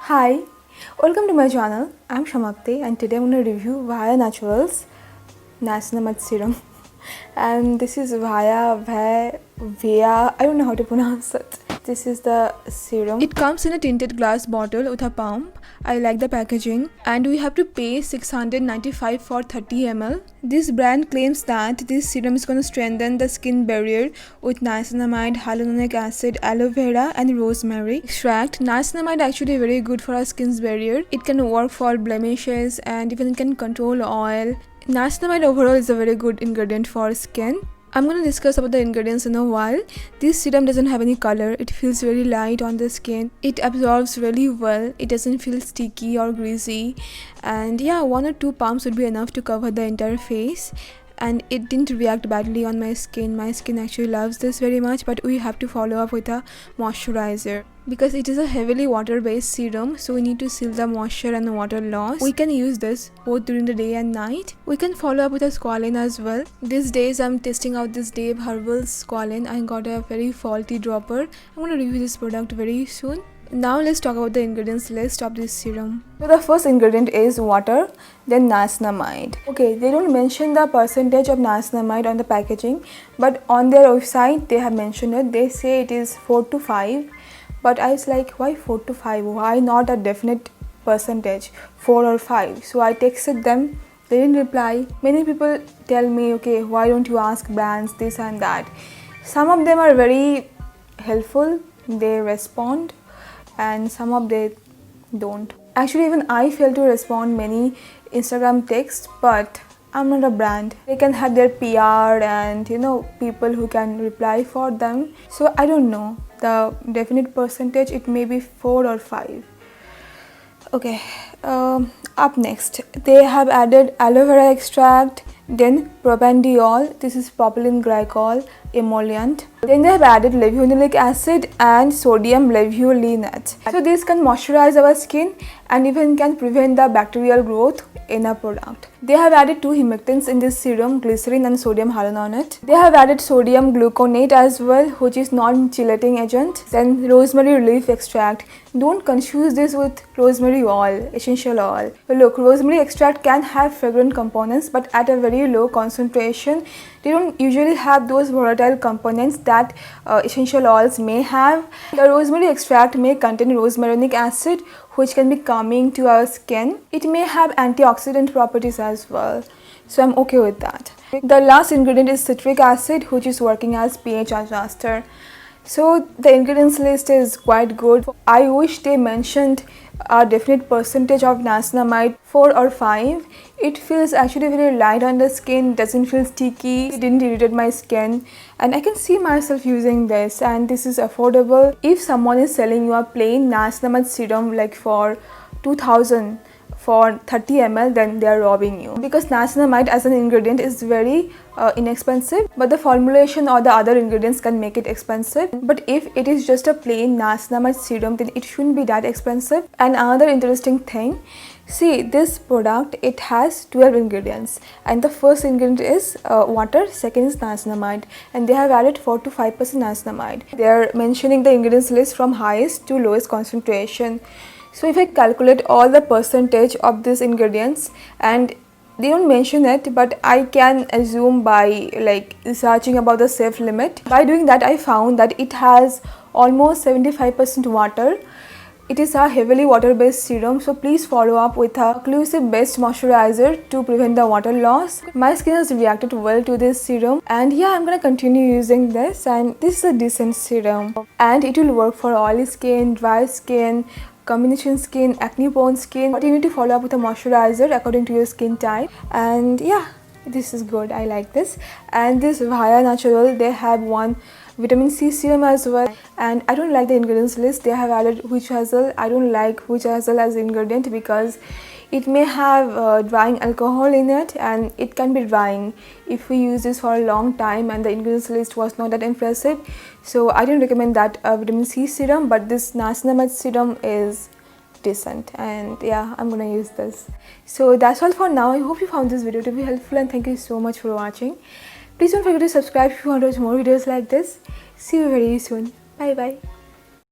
Hi, welcome to my channel. I'm Shamakti and today I'm going to review Vaya Naturals Niacinamide Serum. And this is Via, I don't know how to pronounce it. This is the serum. It comes in a tinted glass bottle with a pump. I like the packaging and we have to pay 695 for 30 ml. This brand claims that this serum is going to strengthen the skin barrier with niacinamide, hyaluronic acid, aloe vera and rosemary extract. Niacinamide actually very good for our skin's barrier. It can work for blemishes and even it can control oil. Niacinamide overall is a very good ingredient for skin. I'm going to discuss about the ingredients in a while. This serum doesn't have any color. It feels very light on the skin. It absorbs really well. It doesn't feel sticky or greasy. And yeah, 1 or 2 pumps would be enough to cover the entire face. And it didn't react badly on my skin. My skin actually loves this very much, but we have to follow up with a moisturizer. Because it is a heavily water-based serum, so we need to seal the moisture and the water loss. We can use this both during the day and night. We can follow up with a squalane as well. These days I'm testing out this Dave Herbals squalane. I got a very faulty dropper. I'm going to review this product very soon. Now let's talk about the ingredients list of this serum. So the first ingredient is water, then niacinamide. Okay, they don't mention the percentage of niacinamide on the packaging, but on their website they have mentioned it. They say it is 4 to 5. But I was like, why 4 to 5? Why not a definite percentage, 4 or 5? So I texted them. They didn't reply. Many people tell me, okay, why don't you ask brands this and that? Some of them are very helpful. They respond. And some of them don't. Actually, even I fail to respond many Instagram texts, but I'm not a brand. They can have their PR and people who can reply for them. So I don't know the definite percentage. It may be 4 or 5. Okay, up next they have added aloe vera extract, then propanediol, this is propylene glycol emollient. Then they have added levulinic acid and sodium levulinate. So this can moisturize our skin and even can prevent the bacterial growth in a product. They have added 2 humectants in this serum, glycerin and sodium hyaluronate. They have added sodium gluconate as well, which is non-chelating agent. Then rosemary leaf extract. Don't confuse this with rosemary oil, essential oil. But look, rosemary extract can have fragrant components, but at a very low concentration. They don't usually have those volatile components that essential oils may have. The rosemary extract may contain rosmarinic acid, which can be calming to our skin. It may have antioxidant properties as well. So I'm okay with that. The last ingredient is citric acid, which is working as pH adjuster. So the ingredients list is quite good. I wish they mentioned a definite percentage of niacinamide, 4 or 5. It feels actually very light on the skin, doesn't feel sticky, it didn't irritate my skin, and I can see myself using this, and this is affordable. If someone is selling you a plain niacinamide serum like for 2000 for 30 ml, then they are robbing you, because niacinamide as an ingredient is very inexpensive, but the formulation or the other ingredients can make it expensive. But if it is just a plain niacinamide serum, then it shouldn't be that expensive. And another interesting thing, see, this product, it has 12 ingredients, and the first ingredient is water, second is niacinamide, and they have added 4 to 5% niacinamide. They are mentioning the ingredients list from highest to lowest concentration. So if I calculate all the percentage of these ingredients, and they don't mention it, but I can assume by like researching about the safe limit. By doing that, I found that it has almost 75% water. It is a heavily water-based serum, so please follow up with a occlusive-based moisturizer to prevent the water loss. My skin has reacted well to this serum, and yeah, I'm gonna continue using this, and this is a decent serum. And it will work for oily skin, dry skin, combination skin, acne prone skin, but you need to follow up with a moisturizer according to your skin type. And yeah, this is good. I like this. And this Vaya Natural, they have one vitamin C serum as well, and I don't like the ingredients list. They have added witch hazel. I don't like witch hazel as ingredient because it may have drying alcohol in it, and it can be drying if we use this for a long time, and the ingredients list was not that impressive. So I didn't recommend that vitamin C serum, but this niacinamide serum is decent, and yeah, I'm gonna use this. So that's all for now. I hope you found this video to be helpful, and thank you so much for watching. Please don't forget to subscribe if you want to watch more videos like this. See you very soon. Bye bye.